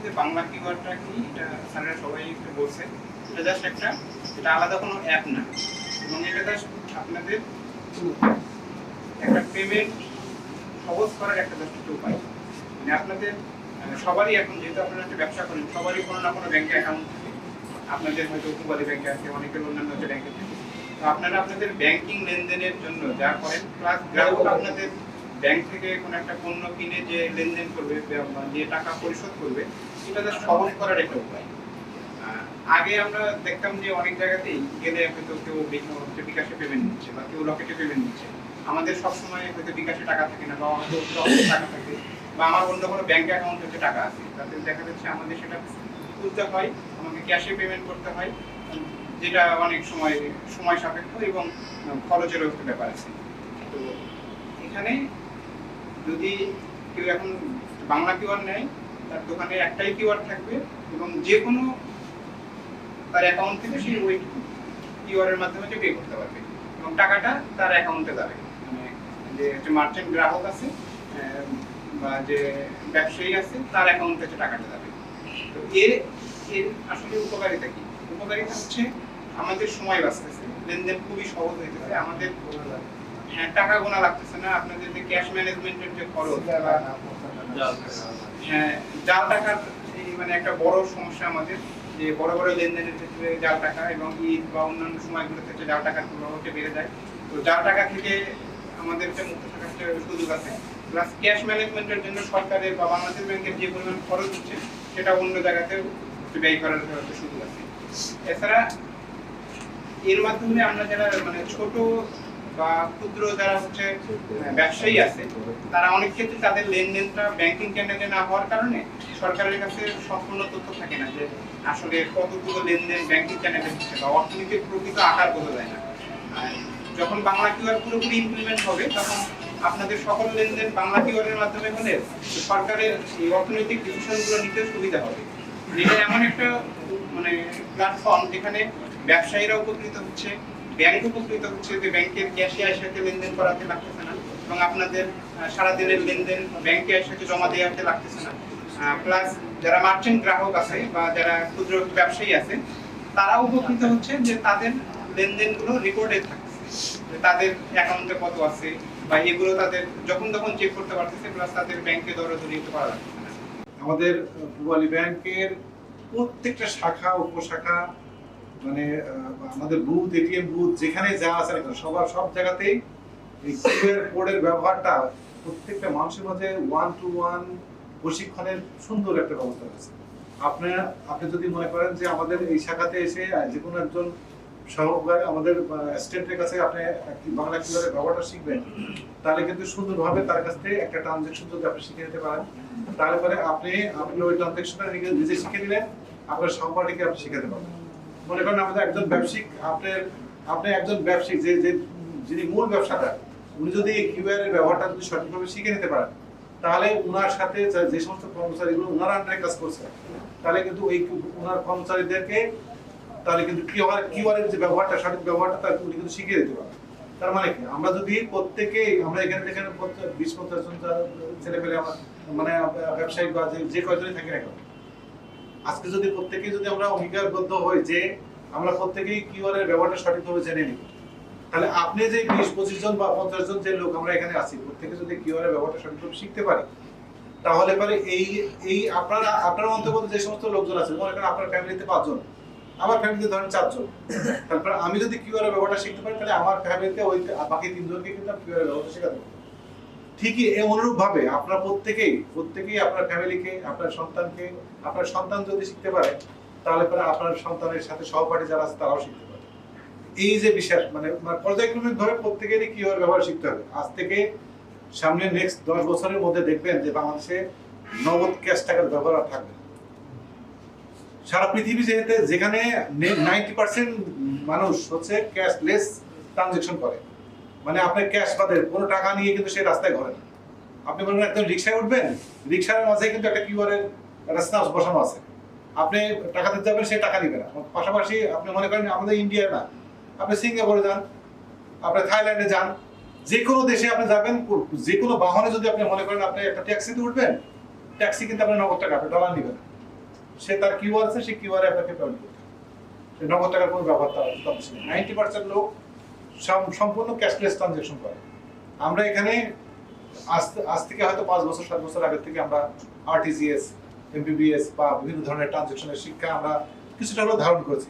যে বাংলা কিওয়ার্ডটা কি, এটা স্যারেরা সবাই বলছে। এটা জাস্ট এটা আলাদা কোনো অ্যাপ না, এবং এটা জাস্ট আপনাদের একটা পেমেন্ট সহজ করার একটা জাস্ট উপায়। মানে আপনাদের সবারই এখন, যেহেতু আপনারা একটা ব্যবসা করেন, সবারই কোনো না কোনো ব্যাংকে অ্যাকাউন্ট থাকে। আপনাদের হয়তো উপবাদী ব্যাংকে আছে, অনেকের অন্যান্য ব্যাংকে থাকে। তো আপনারা আপনাদের ব্যাংকিং লেনদেনের জন্য যা করেন, প্লাস গ্রাহক আপনাদের ব্যাংক থেকে কোনো একটা পণ্য কিনে যে লেনদেন করবে, যে টাকা পরিশোধ করবে, এটা জাস্ট সহজ করার একটা উপায়। আগে আমরা দেখতাম যে অনেক জায়গাতেই গেলে হয়তো কেউ বিকাশে পেমেন্ট নিচ্ছে বা কেউ লকেটে পেমেন্ট নিচ্ছে। আমাদের সবসময় হয়তো বিকাশে টাকা থাকে না, বা হয়তো টাকা থাকে, বা আমার অন্য কোনো ব্যাংক অ্যাকাউন্ট হচ্ছে টাকা আছে, তাতে দেখা যাচ্ছে আমাদের সেটা তুলতে হয়, আমাকে ক্যাশে পেমেন্ট করতে হয়, যেটা অনেক সময় সাপেক্ষ এবং খরচেরও একটা ব্যাপার আছে। তো এখানে যদি কেউ এখন বাংলা কিওয়ার্ড নেয়, তার দোকানে একটাই কিওয়ার্ড থাকবে, এবং যে কোনো তার অ্যাকাউন্ট থেকে সেই ওই কিওয়ার্ডের মাধ্যমে পে করতে পারবে, এবং টাকাটা তার অ্যাকাউন্টে যাবে। মানে যে মার্চেন্ট গ্রাহক আছে বা যে ব্যবসায়ী আছে, তার অ্যাকাউন্ট থেকে টাকাটা যাবে। তো এর আসলে উপকারিতা কি? উপকারিতা হচ্ছে আমাদের সময় বাঁচতেছে, লেনদেন খুবই সহজ হইতেছে, আমাদের টাকা গোনা লাগতেছে না, আপনাদের যে ক্যাশ ম্যানেজমেন্টের যে খরচ, জাল টাকার মানে একটা বড় সমস্যা আমাদের, যে বড় বড় লেনদেনের ক্ষেত্রে জাল টাকা, এবং ঈদ বা অন্যান্য সময়গুলোর ক্ষেত্রে জাল টাকার প্রভাবটা বেড়ে যায়। তো জাল টাকা থেকে আমাদের মুক্ত থাকার সুযোগ আছে। প্লাস ক্যাশ ম্যানেজমেন্টের জন্য সরকারের বা বাংলাদেশ ব্যাংকের যে পরিমাণ খরচ হচ্ছে, সেটা অন্য জায়গাতে ব্যয় করার সুযোগ আছে। এছাড়া এর মাধ্যমে আমরা যারা মানে ছোট বা ক্ষুদ্র যারা হচ্ছে ব্যবসায়ী আছে, তারা অনেক ক্ষেত্রে তাদের লেনদেনটা ব্যাংকিং চ্যানেলে না হওয়ার কারণে সরকারের কাছে সম্পূর্ণ তথ্য থাকে না যে আসলে কতগুলো লেনদেন ব্যাংকিং চ্যানেলে হচ্ছে, বা অর্থনীতির প্রকৃত আকার বোঝা যায় না। যখন বাংলা কিওয়ার্ড পুরোপুরি ইমপ্লিমেন্ট হবে, তখন আপনাদের সকল লেনদেন বাংলা কিওয়ার্ডের মাধ্যমে হলে সরকারের এই অর্থনৈতিক ডিসিশনগুলো নিতে সুবিধা হবে। এটা এমন একটা মানে প্ল্যাটফর্ম যেখানে ব্যবসায়ীরা উপকৃত হচ্ছে, ব্যাংক উপকৃত হচ্ছে, যে ব্যাংকের ক্যাশিয়ার সাথে লেনদেন করাতে লাগতেছে না, এবং আপনাদের সারাদিনের লেনদেন ব্যাংকে সাথে জমা দেওয়াতে লাগতেছে না। প্লাস যারা মার্চেন্ট গ্রাহক আছে বা যারা ক্ষুদ্র ব্যবসায়ী আছে, তারাও উপকৃত হচ্ছে, যে তাদের লেনদেনগুলো রেকর্ডেড থাকতেছে, তাদের অ্যাকাউন্টে কত আছে, বা এগুলো তাদের যখন তখন চেক করতে পারতেছে, প্লাস তাদের ব্যাংকে দরদারি করা লাগতেছে না। আমাদের পূবালী ব্যাংকের প্রত্যেকটা শাখা উপশাখা, মানে আমাদের বুথ, এটিএম বুথ, যেখানে যা আছে সব জায়গাতেই এই কিউআর কোডের ব্যবহারটা প্রত্যেকটা মানুষের মাঝে 1-to-1 প্রশিক্ষণের সুন্দর একটা ব্যবস্থা আছে। আপনি যদি মনে করেন যে আমাদের এই শাখাতে এসে যে কোনো একজন সহকারী আমাদের অ্যাসিস্ট্যান্টের কাছে আপনি বাংলা কিউআর ব্যবহারটা শিখবেন, তাহলে কিন্তু সুন্দরভাবে তার কাছ থেকে একটা ট্রানজাকশন যদি আপনি শিখে নিতে পারেন, তাহলে পরে আপনি ওই ট্রানজাকশনটা নিজে শিখে নিলেন, আপনার সহপাঠীকে আপনি শিখাতে পারবেন। মনে করেন আমাদের একজন ব্যবসায়িক, আপনি একজন ব্যবসায়িক যিনি মূল ব্যবসাটা, উনি যদি এই কিউআর এর ব্যবহারটা যদি সঠিকভাবে শিখে নিতে পারেন, তাহলে উনার সাথে যে সমস্ত কর্মচারীগুলো উনার আন্ডারে কাজ করছে, তাহলে কিন্তু ওই উনার কর্মচারীদেরকে তাহলে কিন্তু কিউআর এর যে ব্যবহারটা, সঠিক ব্যবহারটা তার উনি কিন্তু শিখিয়ে দিতে পারেন। তার মানে কি, আমরা যদি আমরা এখানে দেখেন 20-50 জন ছেলে পেলে আমার মানে ব্যবসায়িক বা যে কয়জনই থাকি না কেন, আজকে যদি প্রত্যেকেই যদি আমরা অঙ্গীকারবদ্ধ হই যে আমরা প্রত্যেকেই কিউআর এর ব্যবহারটা সঠিকভাবে জেনে নিব, তাহলে আপনি যে 20-25 জন বা 50 জন যে লোক আমরা এখানে আছি, প্রত্যেকে যদি কিউআর এর ব্যবহারটা সঠিকভাবে শিখতে পারি, তাহলে পরে এই আপনার অন্তর্গত যে সমস্ত লোকজন আছে, মনে করেন আপনার ফ্যামিলিতে 5 জন, আমার ফ্যামিলিতে ধরেন 4 জন, তারপর আমি যদি কিউআর এর ব্যবহারটা শিখতে পারি, তাহলে আমার ফ্যামিলিতে ওই বাকি 3 জনকে কিন্তু কিউআর এর ব্যবহারটা শেখাতে পারবো। ঠিকই এই অনুরূপ ভাবে আপনারা প্রত্যেকেই আপনার ফ্যামিলিকে, আপনার সন্তানকে, আপনার সন্তান যদি শিখতে পারে, তাহলে পরে আপনার সন্তানের সাথে সহপাঠী যারা আছে তারাও শিখতে পারে। এই যে বিশেষ মানে পর্যায়ক্রমিক ভাবে প্রত্যেকেরই কিউআর ব্যবহার শিখতে হবে। আজ থেকে সামনে নেক্সট 10 বছরের মধ্যে দেখবেন যে বাংলাদেশে নগদ ক্যাশ টাকার ব্যবহার আর থাকবে না। সারা পৃথিবী যেখানে 90% মানুষ হচ্ছে ক্যাশলেস ট্রানজাকশন করে, মানে আপনার ক্যাশ বাদে কোনো টাকা নিয়ে কিন্তু সেই রাস্তায় ঘোরে না। আপনি বলেন একদম রিক্সায় উঠবেন, রিক্সার মাঝে কিন্তু একটা কিউআর এর একটা স্ন্যাপ বসানো আছে, আপনি টাকা দিতে যাবেন, সে টাকা নিবে না। পাশাপাশি আপনি মনে করেন আমাদের ইন্ডিয়া না, আপনি সিঙ্গাপুরে যান, আপনি থাইল্যান্ডে যান, যে কোনো দেশে আপনি যাবেন, যে কোনো বাহনে যদি আপনি মনে করেন আপনি একটা ট্যাক্সিতে উঠবেন, ট্যাক্সি কিন্তু আপনার নগদ টাকা, আপনি ডলার নিবেন। সে তার কিউআর আছে, সেই কিউআর আপনাকে পেমেন্ট করতে হবে। সে নগদ টাকার কোনো ব্যবহার তার 90% লোক সম্পূর্ণ ক্যাশলেস ট্রানজাকশন করে। আমরা এখানে আজ থেকে হয়তো 5 বছর 7 বছর আগে থেকে আমরা আরটিজিএস, এমবিবিএস বা বিভিন্ন ধরনের ট্রানজাকশনের শিক্ষা আমরা কিছুটা হলেও ধারণ করেছি।